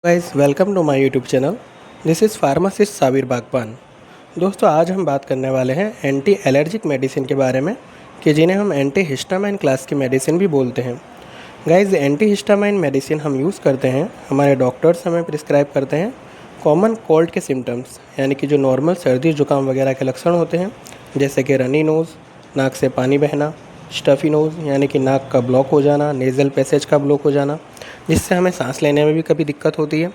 Guys welcome to my YouTube channel. This is pharmacist Sabir Bagban. दोस्तों आज हम बात करने वाले हैं एंटी एलर्जिक मेडिसिन के बारे में कि जिन्हें हम एंटी हिस्टामाइन क्लास की मेडिसिन भी बोलते हैं। गाइस एंटी हिस्टामाइन मेडिसिन हम यूज़ करते हैं, हमारे डॉक्टर्स हमें प्रिस्क्राइब करते हैं कॉमन कोल्ड के सिम्टम्स, यानी कि जो नॉर्मल सर्दी जुकाम वगैरह के लक्षण होते हैं, जैसे कि रनी नोज़, नाक से पानी बहना, स्टफ़ी नोज़ यानी कि नाक का ब्लॉक हो जाना, नेज़ल पैसेज का ब्लॉक हो जाना जिससे हमें सांस लेने में भी कभी दिक्कत होती है।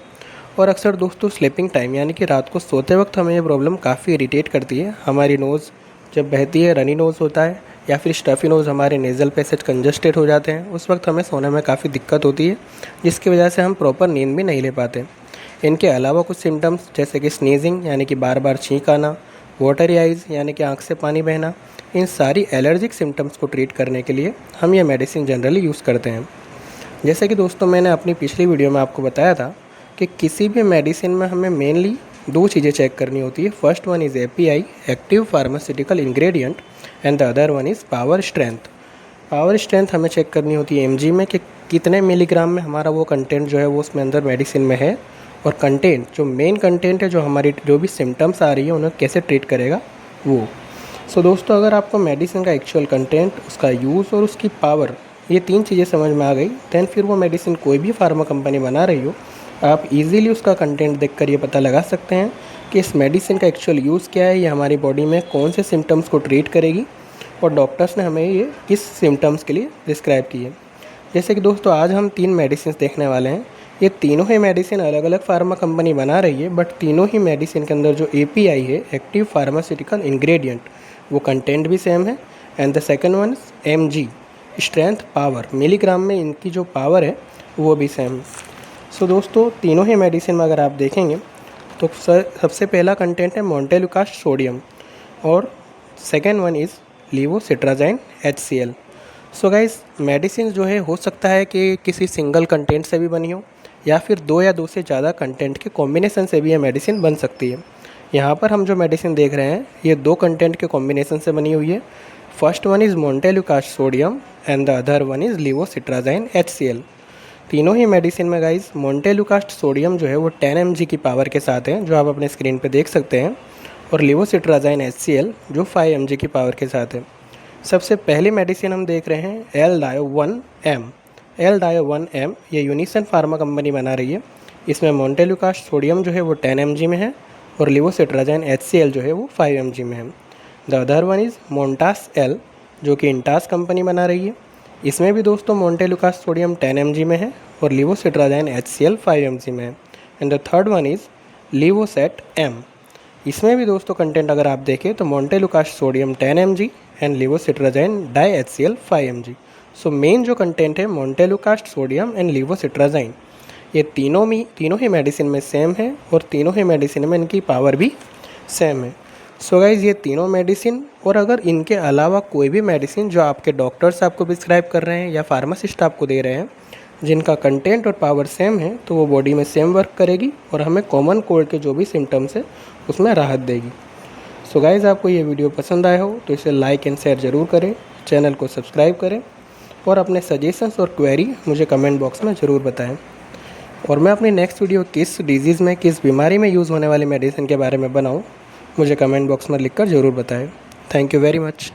और अक्सर दोस्तों स्लीपिंग टाइम यानी कि रात को सोते वक्त हमें ये प्रॉब्लम काफ़ी इरिटेट करती है। हमारी नोज़ जब बहती है, रनी नोज़ होता है या फिर स्टफ़ी नोज़, हमारे नेज़ल पैसेज कंजस्टेड हो जाते हैं, उस वक्त हमें सोने में काफ़ी दिक्कत होती है, जिसकी वजह से हम प्रॉपर नींद भी नहीं ले पाते। इनके अलावा कुछ सिम्टम्स जैसे कि स्नीजिंग यानी कि बार बार छींक आना, वाटरी आइज़ यानी कि आँख से पानी बहना, इन सारी एलर्जिक सिम्टम्स को ट्रीट करने के लिए हम ये मेडिसिन जनरली यूज़ करते हैं। जैसे कि दोस्तों मैंने अपनी पिछली वीडियो में आपको बताया था कि किसी भी मेडिसिन में हमें मेनली दो चीज़ें चेक करनी होती है। First one is API, active pharmaceutical ingredient, and the other one is power strength. Power strength हमें चेक करनी होती है एमजी में कि कितने मिलीग्राम में हमारा वो कंटेंट जो है वो उसमें अंदर मेडिसिन में है, और कंटेंट जो मेन कंटेंट है जो हमारी जो भी सिम्टम्स आ रही है उन्हें कैसे ट्रीट करेगा वो। सो दोस्तों अगर आपको मेडिसिन का एक्चुअल कंटेंट, उसका यूज़ और उसकी पावर, ये तीन चीज़ें समझ में आ गई, दैन फिर वो मेडिसिन कोई भी फार्मा कंपनी बना रही हो, आप इजीली उसका कंटेंट देखकर ये पता लगा सकते हैं कि इस मेडिसिन का एक्चुअल यूज़ क्या है, ये हमारी बॉडी में कौन से सिम्टम्स को ट्रीट करेगी और डॉक्टर्स ने हमें ये किस सिम्टम्स के लिए प्रिस्क्राइब की है। जैसे कि दोस्तों आज हम तीन मेडिसिन देखने वाले हैं। ये तीनों ही मेडिसिन अलग अलग फार्मा कंपनी बना रही है, बट तीनों ही मेडिसिन के अंदर जो एपीआई है, एक्टिव फार्मास्यूटिकल इंग्रेडिएंट, वो कंटेंट भी सेम है। And the second one MG, strength power, milligram में इनकी जो पावर है वो भी सेम है। सो दोस्तों तीनों ही मेडिसिन में अगर आप देखेंगे तो सबसे पहला कंटेंट है मोंटेलुकास्ट सोडियम और second one is levocetirizine HCl। So guys medicine जो है हो सकता है कि किसी सिंगल कंटेंट से भी बनी हो या फिर दो या दो से ज़्यादा कंटेंट के कॉम्बिनेशन से भी ये मेडिसिन बन सकती है। यहाँ पर हम जो मेडिसिन देख रहे हैं ये दो कंटेंट के कॉम्बिनेशन से बनी हुई है। First one is montelukast sodium and the other one is levocetirizine HCl। तीनों ही मेडिसिन में गाइस मोंटेलुकास्ट सोडियम जो है वो 10 mg की पावर के साथ है, जो आप अपने स्क्रीन पे देख सकते हैं, और लीवोसिट्राज़ाइन HCl जो 5 mg की पावर के साथ है। सबसे पहली मेडिसिन हम देख रहे हैं L-Dio-1M। L-Dio-1M ये यूनिसन फार्मा कंपनी बना रही है। इसमें मोंटेलुकास्ट सोडियम जो है वो 10 mg में है और लीवोसिट्राज़ाइन HCl जो है वो 5 mg में है। The other one is Montas L जो कि इंटास कंपनी बना रही है। इसमें भी दोस्तों मोंटेलुकास्ट सोडियम 10 mg में है और लीवोसिट्राज़ाइन HCl 5 mg में है। And the third one is Levocet M. इसमें भी दोस्तों कंटेंट अगर आप देखें तो montelukast sodium 10 mg and levocetirizine di HCl 5 mg। So main जो कंटेंट है मोंटेलुकास्ट सोडियम एंड लीवोसिट्राज़ाइन, ये तीनों ही मेडिसिन में सेम है और तीनों ही मेडिसिन में इनकी पावर भी सेम है। सो गाइज़ ये तीनों मेडिसिन, और अगर इनके अलावा कोई भी मेडिसिन जो आपके डॉक्टर्स आपको प्रिस्क्राइब कर रहे हैं या फार्मासिस्ट आपको दे रहे हैं जिनका कंटेंट और पावर सेम है, तो वो बॉडी में सेम वर्क करेगी और हमें कॉमन कोल्ड के जो भी सिम्टम्स है उसमें राहत देगी। सो गाइज़ आपको ये वीडियो पसंद आया हो तो इसे लाइक एंड शेयर ज़रूर करें, चैनल को सब्सक्राइब करें और अपने सजेशंस और क्वेरी मुझे कमेंट बॉक्स में ज़रूर बताएं। और मैं अपनी नेक्स्ट वीडियो किस डिजीज़ में, किस बीमारी में यूज़ होने वाली मेडिसिन के बारे में बनाऊं, मुझे कमेंट बॉक्स में लिखकर ज़रूर बताएं। Thank you very much.